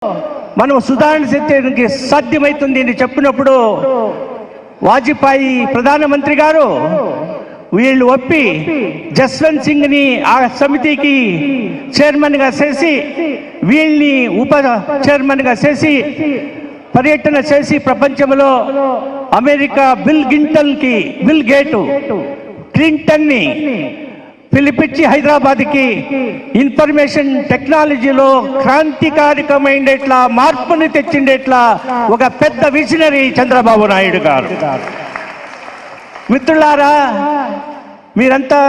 మనం సుధారణ చేయడానికి సాధ్యమవుతుంది అని చెప్పినప్పుడు వాజ్పేయి ప్రధానమంత్రి గారు వీళ్ళు ఒప్పి జస్వంత్ సింగ్ ని ఆ సమితికి చైర్మన్ గా చేసి వీళ్ళని ఉప చైర్మన్ గా చేసి పర్యటన చేసి ప్రపంచంలో అమెరికా బిల్ గేట్ క్లింటన్ ని పిలిపించి హైదరాబాద్కి ఇన్ఫర్మేషన్ టెక్నాలజీలో క్రాంతికారికమైనట్లా మార్పుని తెచ్చిండేట్లా ఒక పెద్ద విజనరీ చంద్రబాబు నాయుడు గారు. మిత్రులారా, మీరంతా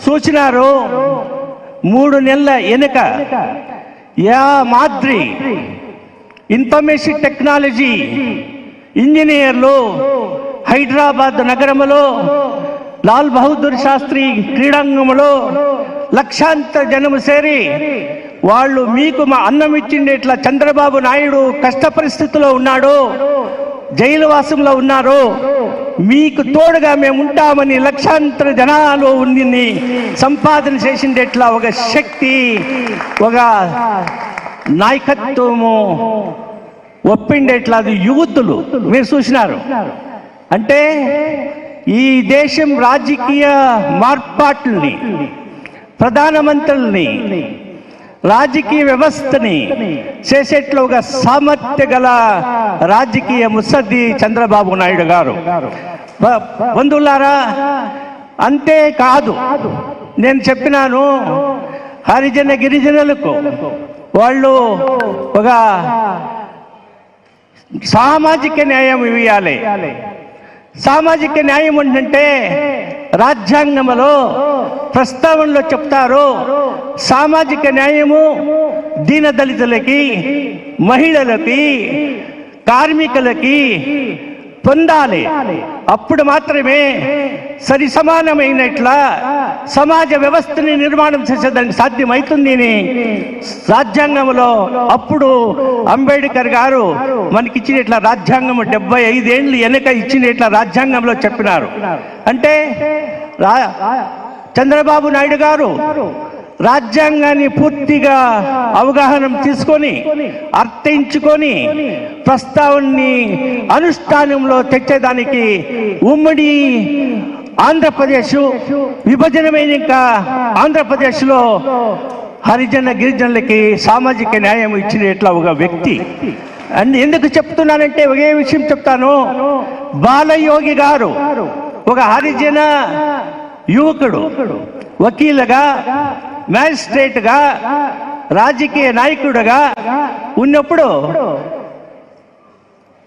చూసినారు 3 నెలల వెనుక యా మాదిరి ఇన్ఫర్మేషన్ టెక్నాలజీ ఇంజనీర్లు హైదరాబాద్ నగరంలో లాల్ బహదూర్ శాస్త్రి క్రీడాంగంలో లక్షాంతర జనము చేరి వాళ్ళు మీకు మా అన్నం ఇచ్చిండే ఇట్లా చంద్రబాబు నాయుడు కష్ట పరిస్థితిలో ఉన్నాడు, జైలు వాసంలో ఉన్నారు, మీకు తోడుగా మేము ఉంటామని లక్షాంతర జనాలు ఉండి సంపాదన చేసిండేట్లా ఒక శక్తి, ఒక నాయకత్వము ఒప్పిండేట్లా అది యువతులు మీరు చూసినారు. అంటే ఈ దేశం రాజకీయ మార్పాట్లని, ప్రధానమంత్రుల్ని, రాజకీయ వ్యవస్థని చేసేట్లో ఒక సామర్థ్య గల రాజకీయ ముత్సద్ది చంద్రబాబు నాయుడు గారు. బంధువులారా, అంతే కాదు, నేను చెప్పినాను హరిజన గిరిజనులకు వాళ్ళు ఒక సామాజిక న్యాయం ఇవ్వాలి. సామాజిక న్యాయం ఏంటంటే రాజ్యాంగంలో ప్రస్తావనలో చెప్తారు, సామాజిక న్యాయము దీనదళితులకి, మహిళలకి, కార్మికులకి పొందాలి. అప్పుడు మాత్రమే సరి సమానమైనట్లా సమాజ వ్యవస్థని నిర్మాణం చేసేదానికి సాధ్యమవుతుంది అని రాజ్యాంగంలో అప్పుడు అంబేద్కర్ గారు మనకిచ్చినట్లా రాజ్యాంగం 75 ఏళ్ళు వెనక ఇచ్చినట్లా రాజ్యాంగంలో చెప్పినారు. అంటే చంద్రబాబు నాయుడు గారు రాజ్యాంగాన్ని పూర్తిగా అవగాహన తీసుకొని అర్థించుకొని ప్రస్తావనని అనుష్ఠానంలో తెచ్చేదానికి ఉమ్మడి ఆంధ్రప్రదేశ్ విభజనమైన ఇంకా ఆంధ్రప్రదేశ్లో హరిజన గిరిజనులకి సామాజిక న్యాయం ఇచ్చినట్లా ఒక వ్యక్తి. అండ్ ఎందుకు చెప్తున్నానంటే ఒకే విషయం చెప్తాను. బాలయోగి గారు ఒక హరిజన యువకుడు, వకీలుగా, మ్యాజిస్ట్రేట్గా, రాజకీయ నాయకుడుగా ఉన్నప్పుడు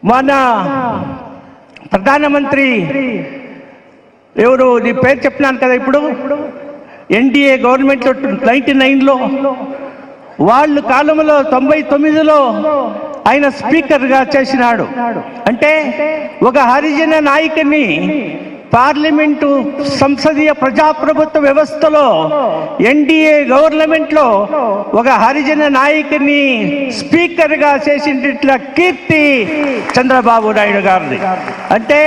మన ప్రధానమంత్రి ఎవరు, నీ పేరు చెప్పినాను కదా ఇప్పుడు, ఎన్డీఏ గవర్నమెంట్లో 99లో వాళ్ళు కాలంలో 99లో ఆయన స్పీకర్గా చేసినాడు. అంటే ఒక హరిజన నాయకుని పార్లమెంటు సంసదీయ ప్రజాప్రభుత్వ వ్యవస్థలో ఎన్డీఏ గవర్నమెంట్లో ఒక హరిజన నాయకుని స్పీకర్గా చేసినట్ల కీర్తి చంద్రబాబు నాయుడు గారిది. అంటే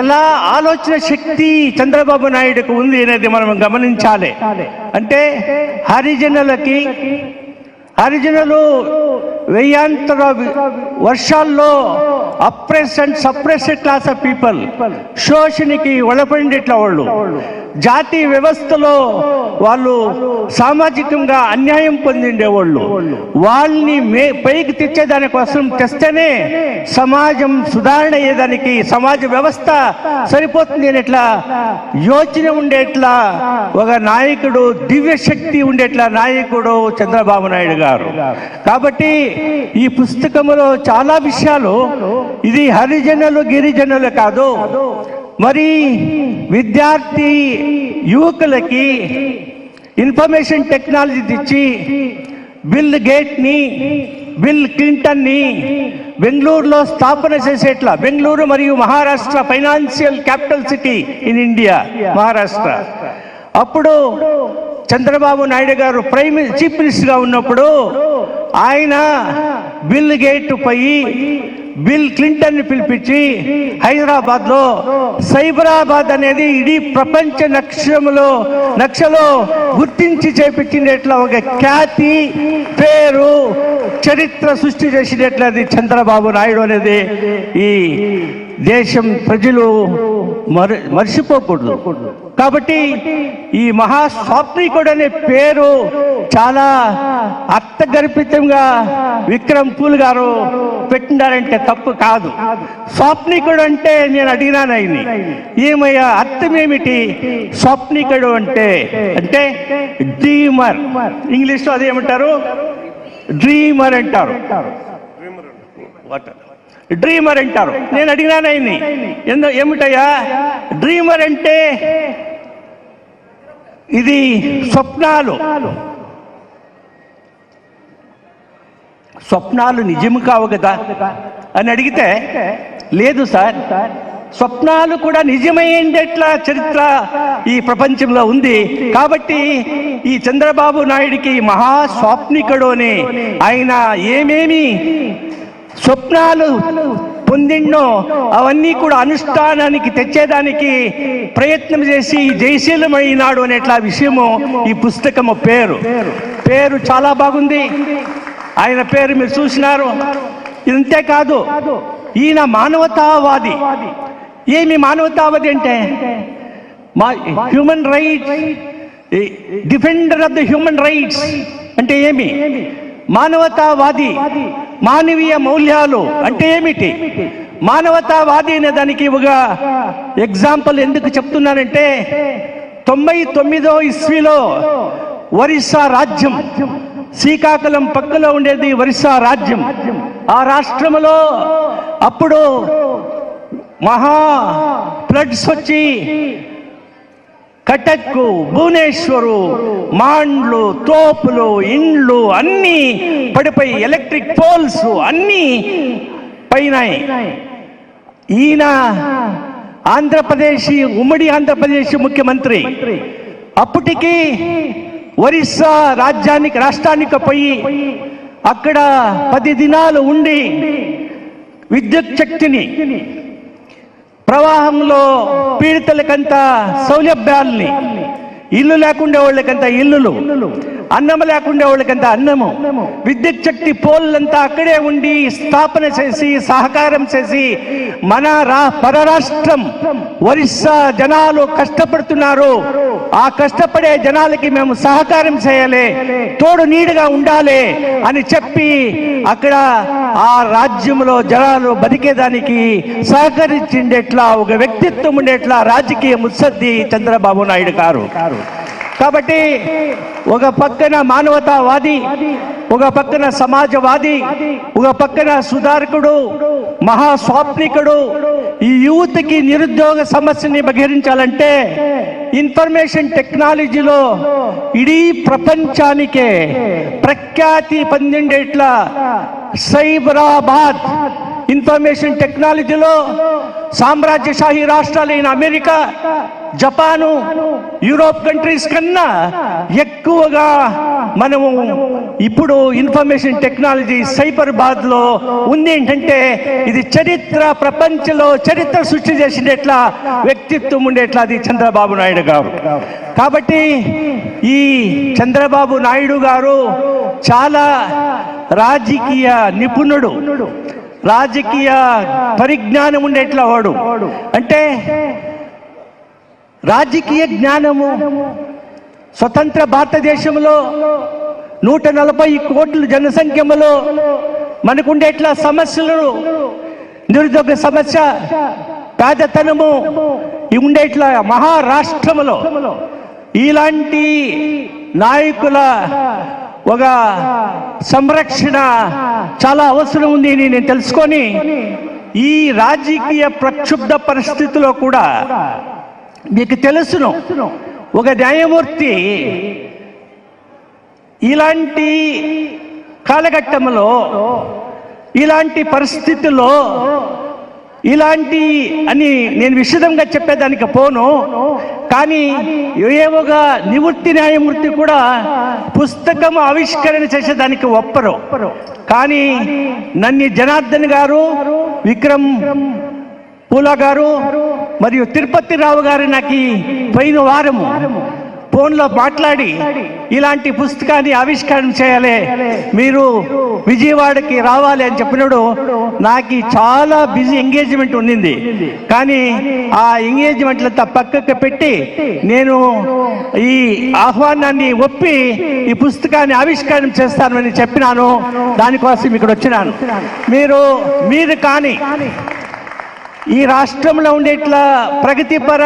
ఎలా ఆలోచన శక్తి చంద్రబాబు నాయుడుకు ఉంది అనేది మనం గమనించాలి. అంటే హరిజనులు వెయ్యాంతర వర్షాల్లో oppress and suppressed class of people, శోషణకి ఒళపడినట్ల వాళ్ళు, జాతీయ వ్యవస్థలో వాళ్ళు సామాజికంగా అన్యాయం పొందిండేవాళ్ళు, వాళ్ళని పైకి తెచ్చేదాని కోసం తెస్తేనే సమాజం సుధారణ అయ్యేదానికి సమాజ వ్యవస్థ సరిపోతుంది అనేట్లా యోచన ఉండేట్లా ఒక నాయకుడు, దివ్య శక్తి ఉండేట్లా నాయకుడు చంద్రబాబు నాయుడు గారు. కాబట్టి ఈ పుస్తకంలో చాలా విషయాలు, ఇది హరిజనులు గిరిజనులు కాదు, మరి విద్యార్థి యువకులకి ఇన్ఫర్మేషన్ టెక్నాలజీ తెచ్చి బిల్ క్లింటన్ ని బెంగళూరులో స్థాపన చేసేట్లా, బెంగళూరు మరియు Maharashtra financial capital city in India, Maharashtra. అప్పుడు చంద్రబాబు నాయుడు గారు చీఫ్ మినిస్టర్గా ఉన్నప్పుడు ఆయన బిల్ గేట్ పోయి బిల్ క్లింటన్ ని పిలిపించి హైదరాబాద్ లో సైబరాబాద్ అనేది ఇడీ ప్రపంచ నక్షలో గుర్తించి చేపించినట్ల ఒక ఖ్యాతి, పేరు, చరిత్ర సృష్టి చేసినట్లది చంద్రబాబు నాయుడు అనేది ఈ దేశం ప్రజలు మర్చిపోకూడదు. కాబట్టి ఈ మహాస్వాప్నికుడు అనే పేరు చాలా అర్థగర్భితంగా విక్రమ్ పూల్ గారు పెట్టినారంటే తప్పు కాదు. స్వాప్నికుడు అంటే నేను అడిగినాను ఆయన్ని, ఏమయ్యా అర్థం ఏమిటి స్వాప్నికుడు అంటే? అంటే డ్రీమర్, ఇంగ్లీష్లో అదేమంటారు, డ్రీమర్ అంటారు, డ్రీమర్ అంటారు. నేను అడిగినాను ఆయన్ని, ఏమిటయ్యా డ్రీమర్ అంటే? ఇది స్వప్నాలు నిజం కావు కదా అని అడిగితే, లేదు సార్, స్వప్నాలు కూడా నిజమయ్యేట్లా చరిత్ర ఈ ప్రపంచంలో ఉంది. కాబట్టి ఈ చంద్రబాబు నాయుడికి మహాస్వాప్నికుడు అని ఆయన ఏమేమి స్వప్నాలు పొందిండో అవన్నీ కూడా అనుష్ఠానానికి తెచ్చేదానికి ప్రయత్నం చేసి జయశీలమైనాడు అనేట్లా విషయము ఈ పుస్తకము పేరు చాలా బాగుంది. ఆయన పేరు మీరు చూసినారు. ఇంతే కాదు, ఈయన మానవతావాది. ఏమి మానవతావాది అంటే human rights, defender of the human rights అంటే ఏమి? మానవతావాది, మానవీయ మూల్యాలు అంటే ఏమిటి? మానవతావాది అనే దానికి ఒక ఎగ్జాంపుల్ ఎందుకు చెప్తున్నానంటే, 99వ ఇస్వీలో ఒరిస్సా రాజ్యం, శ్రీకాకుళం పక్కలో ఉండేది ఒరిస్సా రాజ్యం. ఆ రాష్ట్రంలో అప్పుడు మహా ఫ్లడ్స్ వచ్చి కటక్, భువనేశ్వరు, మాండ్లు, తోపులు, ఇండ్లు అన్నీ పడిపోయి, ఎలక్ట్రిక్ పోల్స్ అన్నీ పైనాయి. ఈయన ఉమ్మడి ఆంధ్రప్రదేశ్ ముఖ్యమంత్రి. అప్పటికి ఒరిస్సా రాష్ట్రానికి పోయి అక్కడ 10 దినాలు ఉండి విద్యుత్ శక్తిని, ప్రవాహంలో పీడితులకంతా సౌలభ్యాల్ని, ఇల్లు లేకుండా వాళ్ళకంతా ఇల్లులు, అన్నము లేకుండా వాళ్ళకంతా అన్నము, విద్యుత్ శక్తి పోల్లంతా అక్కడే ఉండి స్థాపన చేసి సహకారం చేసి మన పరరాష్ట్రం ఒరిస్సా జనాలు కష్టపడుతున్నారు, ఆ కష్టపడే జనాలకి మేము సహకారం చేయాలి, తోడు నీడుగా ఉండాలి అని చెప్పి అక్కడ ఆ రాజ్యంలో జనాలు బతికేదానికి సహకరించిండేట్లా ఒక వ్యక్తిత్వం ఉండేట్లా రాజకీయ ముత్సద్ది చంద్రబాబు నాయుడు గారు. కాబట్టి ఒక పక్కన మానవతావాది, ఒక పక్కన సమాజవాది, ఒక పక్కన సుధారకుడు, మహాస్వాప్నికుడు. ఈ యూత్కి నిరుద్యోగ సమస్యని బహిరించాలంటే ఇన్ఫర్మేషన్ టెక్నాలజీలో ఇడీ ప్రపంచానికే ప్రఖ్యాతి పొందిండేట్లా సైబరాబాద్ ఇన్ఫర్మేషన్ టెక్నాలజీలో సామ్రాజ్యశాహి రాష్ట్రాలైన అమెరికా, జపాను, యూరోప్ కంట్రీస్ కన్నా ఎక్కువగా మనము ఇప్పుడు ఇన్ఫర్మేషన్ టెక్నాలజీ సైబరాబాద్ లో ఉంది. ఏంటంటే ఇది ప్రపంచంలో చరిత్ర సృష్టి చేసినట్లా వ్యక్తిత్వం ఉండేట్లా అది చంద్రబాబు నాయుడు గారు. కాబట్టి ఈ చంద్రబాబు నాయుడు గారు చాలా రాజకీయ నిపుణుడు, రాజకీయ పరిజ్ఞానం ఉండేట్లా వాడు. అంటే రాజకీయ జ్ఞానము స్వతంత్ర భారతదేశంలో 140 కోట్ల జనసంఖ్యలో మనకుండేట్లా సమస్యలు, నిరుద్యోగ సమస్య, పేదతనము ఉండేట్లా మహారాష్ట్రంలో ఇలాంటి నాయకుల ఒక సంరక్షణ చాలా అవసరం ఉంది అని నేను తెలుసుకొని ఈ రాజకీయ ప్రక్షుబ్ధ పరిస్థితిలో కూడా మీకు తెలుసును ఒక న్యాయమూర్తి ఇలాంటి కాలఘట్టంలో ఇలాంటి పరిస్థితుల్లో ఇలాంటి అని నేను విశదంగా చెప్పేదానికి పోను, కానీ ఏవోగా నివృత్తి న్యాయమూర్తి కూడా పుస్తకం ఆవిష్కరణ చేసేదానికి ఒప్పరు. కానీ నన్ని జనార్దన్ గారు, విక్రమ్ పూలా గారు మరియు తిరుపతి రావు గారు నాకు పోయిన వారము ఫోన్లో మాట్లాడి ఇలాంటి పుస్తకాన్ని ఆవిష్కరణ చేయాలి, మీరు విజయవాడకి రావాలి అని చెప్పినప్పుడు నాకు చాలా బిజీ ఎంగేజ్మెంట్ ఉండింది. కానీ ఆ ఎంగేజ్మెంట్లంతా పక్కకు పెట్టి నేను ఈ ఆహ్వానాన్ని ఒప్పి ఈ పుస్తకాన్ని ఆవిష్కరణ చేస్తానని చెప్పినాను. దానికోసం ఇక్కడ వచ్చినాను. మీరు కానీ ఈ రాష్ట్రంలో ఉండే ఇట్లా ప్రగతిపర